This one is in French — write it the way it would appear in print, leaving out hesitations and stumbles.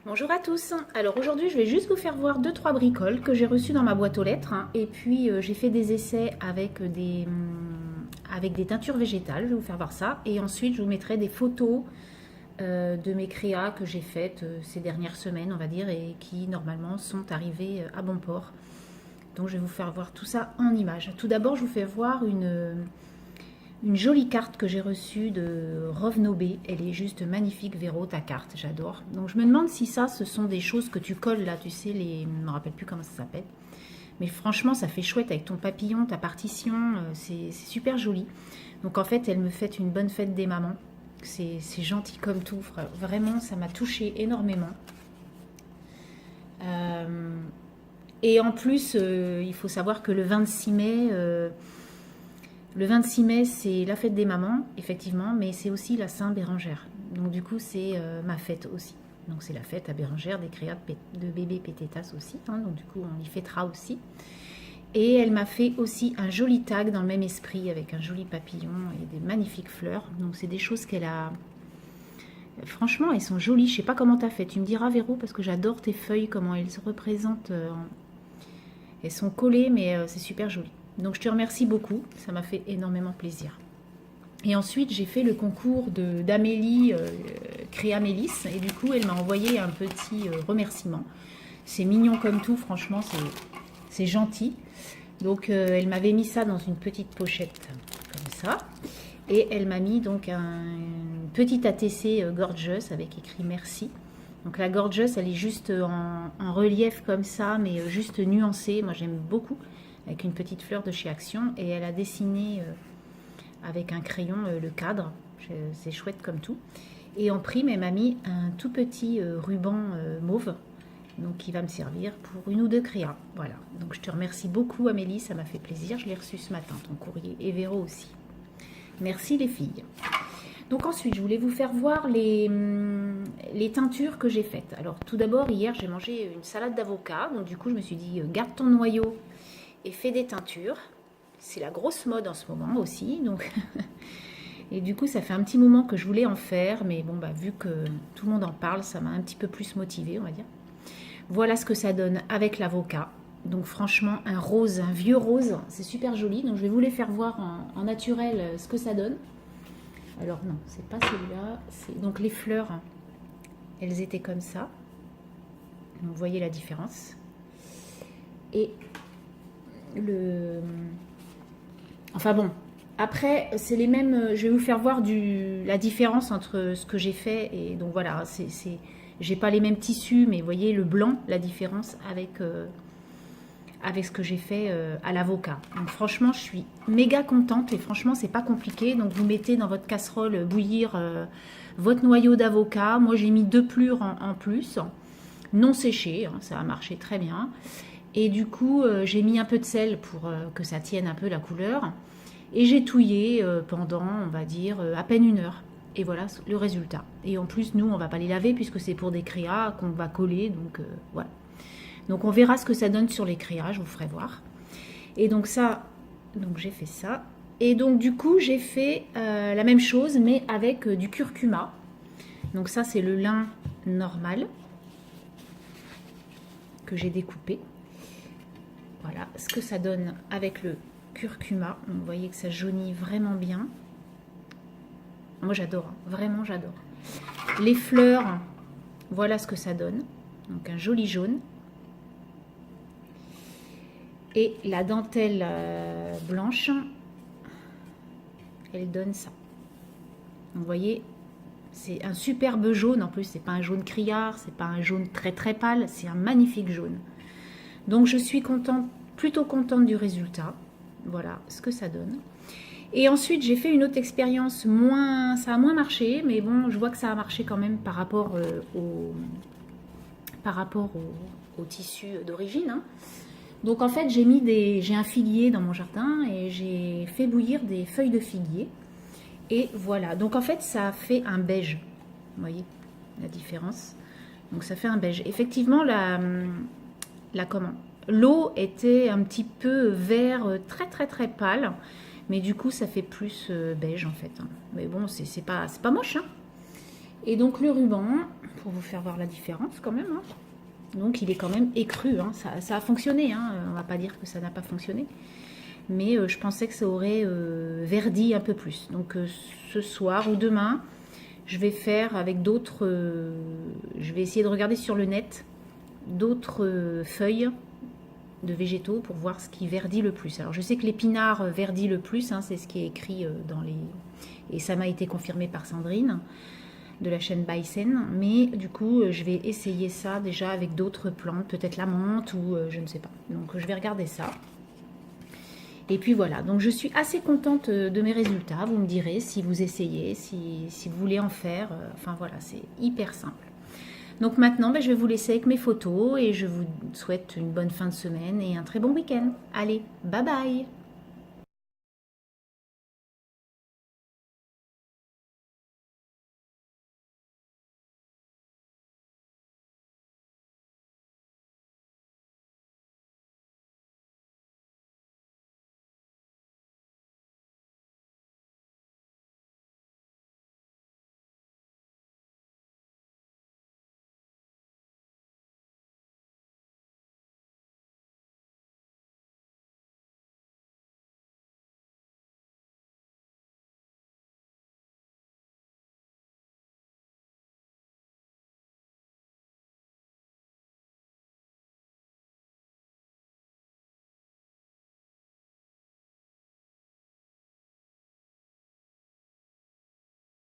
Bonjour à tous. Alors aujourd'hui, je vais juste vous faire voir deux trois bricoles que j'ai reçues dans ma boîte aux lettres, hein. Et puis j'ai fait des essais avec des teintures végétales. Je vais vous faire voir ça. Et ensuite, je vous mettrai des photos de mes créas que j'ai faites ces dernières semaines, on va dire, et qui normalement sont arrivées à bon port. Donc je vais vous faire voir tout ça en images. Tout d'abord, je vous fais voir une jolie carte que j'ai reçue de Rovnobé. Elle est juste magnifique, Véro, ta carte, j'adore. Donc je me demande si ça, ce sont des choses que tu colles là, tu sais, je ne me rappelle plus comment ça s'appelle. Mais franchement, ça fait chouette avec ton papillon, ta partition, c'est super joli. Donc en fait, elle me fait une bonne fête des mamans. C'est gentil comme tout, vraiment, ça m'a touchée énormément. Et en plus, il faut savoir que le 26 mai... le 26 mai, c'est la fête des mamans, effectivement, mais c'est aussi la Saint-Bérengère. Donc du coup, c'est ma fête aussi. Donc c'est la fête à Bérengère des créas de bébé pététas aussi. Hein, donc du coup, on y fêtera aussi. Et elle m'a fait aussi un joli tag dans le même esprit avec un joli papillon et des magnifiques fleurs. Donc c'est des choses qu'elle a... Franchement, elles sont jolies. Je sais pas comment t'as fait. Tu me diras, Véro, parce que j'adore tes feuilles, comment elles se représentent. Elles sont collées, mais c'est super joli. Donc je te remercie beaucoup, ça m'a fait énormément plaisir. Et ensuite j'ai fait le concours d'Amélie Créa Mélisse et du coup elle m'a envoyé un petit remerciement. C'est mignon comme tout, franchement c'est gentil. Donc elle m'avait mis ça dans une petite pochette comme ça. Et elle m'a mis donc un petit ATC Gorgeous avec écrit merci. Donc la Gorgeous elle est juste en relief comme ça mais juste nuancée, moi j'aime beaucoup. Avec une petite fleur de chez Action et elle a dessiné avec un crayon le cadre, c'est chouette comme tout. Et en prime elle m'a mis un tout petit ruban mauve, donc qui va me servir pour une ou deux créas. Voilà, donc je te remercie beaucoup Amélie, ça m'a fait plaisir, je l'ai reçu ce matin ton courrier et Véro aussi. Merci les filles. Donc ensuite je voulais vous faire voir les teintures que j'ai faites. Alors tout d'abord hier j'ai mangé une salade d'avocat, donc du coup je me suis dit garde ton noyau et fait des teintures. C'est la grosse mode en ce moment aussi. Donc et du coup, ça fait un petit moment que je voulais en faire. Mais bon, bah, vu que tout le monde en parle, ça m'a un petit peu plus motivée, on va dire. Voilà ce que ça donne avec l'avocat. Donc franchement, un rose, un vieux rose, c'est super joli. Donc je vais vous les faire voir en naturel ce que ça donne. Alors non, c'est pas celui-là. Donc les fleurs, elles étaient comme ça. Donc, vous voyez la différence. Et enfin bon, après c'est les mêmes, je vais vous faire voir la différence entre ce que j'ai fait et donc voilà, j'ai pas les mêmes tissus mais vous voyez le blanc, la différence avec ce que j'ai fait à l'avocat. Donc franchement je suis méga contente et franchement c'est pas compliqué. Donc vous mettez dans votre casserole bouillir votre noyau d'avocat. Moi j'ai mis 2 plures en plus, non séchées, hein, ça a marché très bien. Et du coup, j'ai mis un peu de sel pour que ça tienne un peu la couleur. Et j'ai touillé pendant, on va dire, à peine 1 heure. Et voilà le résultat. Et en plus, nous, on ne va pas les laver puisque c'est pour des créas qu'on va coller. Donc voilà. Donc on verra ce que ça donne sur les créas, je vous ferai voir. Et donc ça, donc j'ai fait ça. Et donc du coup, j'ai fait la même chose, mais avec du curcuma. Donc ça, c'est le lin normal que j'ai découpé. Voilà ce que ça donne avec le curcuma. Vous voyez que ça jaunit vraiment bien. Moi j'adore, hein. Vraiment j'adore. Les fleurs, voilà ce que ça donne. Donc un joli jaune. Et la dentelle blanche, elle donne ça. Donc, vous voyez, c'est un superbe jaune. En plus, c'est pas un jaune criard, c'est pas un jaune très très pâle, c'est un magnifique jaune. Donc je suis contente, plutôt contente du résultat. Voilà ce que ça donne. Et ensuite j'ai fait une autre expérience, ça a moins marché, mais bon je vois que ça a marché quand même par rapport au tissu d'origine. Hein. Donc en fait j'ai un figuier dans mon jardin et j'ai fait bouillir des feuilles de figuier. Et voilà, donc en fait ça fait un beige. Vous voyez la différence. Donc ça fait un beige. Effectivement l'eau était un petit peu vert très très très pâle, mais du coup ça fait plus beige en fait. Hein. Mais bon c'est pas moche. Hein. Et donc le ruban, pour vous faire voir la différence quand même, hein. Donc il est quand même écru, hein. Ça a fonctionné, hein. On va pas dire que ça n'a pas fonctionné. Mais je pensais que ça aurait verdi un peu plus. Donc ce soir ou demain, je vais faire avec d'autres... je vais essayer de regarder sur le net d'autres feuilles de végétaux pour voir ce qui verdit le plus. Alors je sais que l'épinard verdit le plus, hein, c'est ce qui est écrit dans les... Et ça m'a été confirmé par Sandrine de la chaîne Bison, mais du coup je vais essayer ça déjà avec d'autres plantes, peut-être la menthe ou je ne sais pas. Donc je vais regarder ça. Et puis voilà, donc je suis assez contente de mes résultats. Vous me direz si vous essayez, si vous voulez en faire. Enfin voilà, c'est hyper simple. Donc maintenant, je vais vous laisser avec mes photos et je vous souhaite une bonne fin de semaine et un très bon week-end. Allez, bye bye!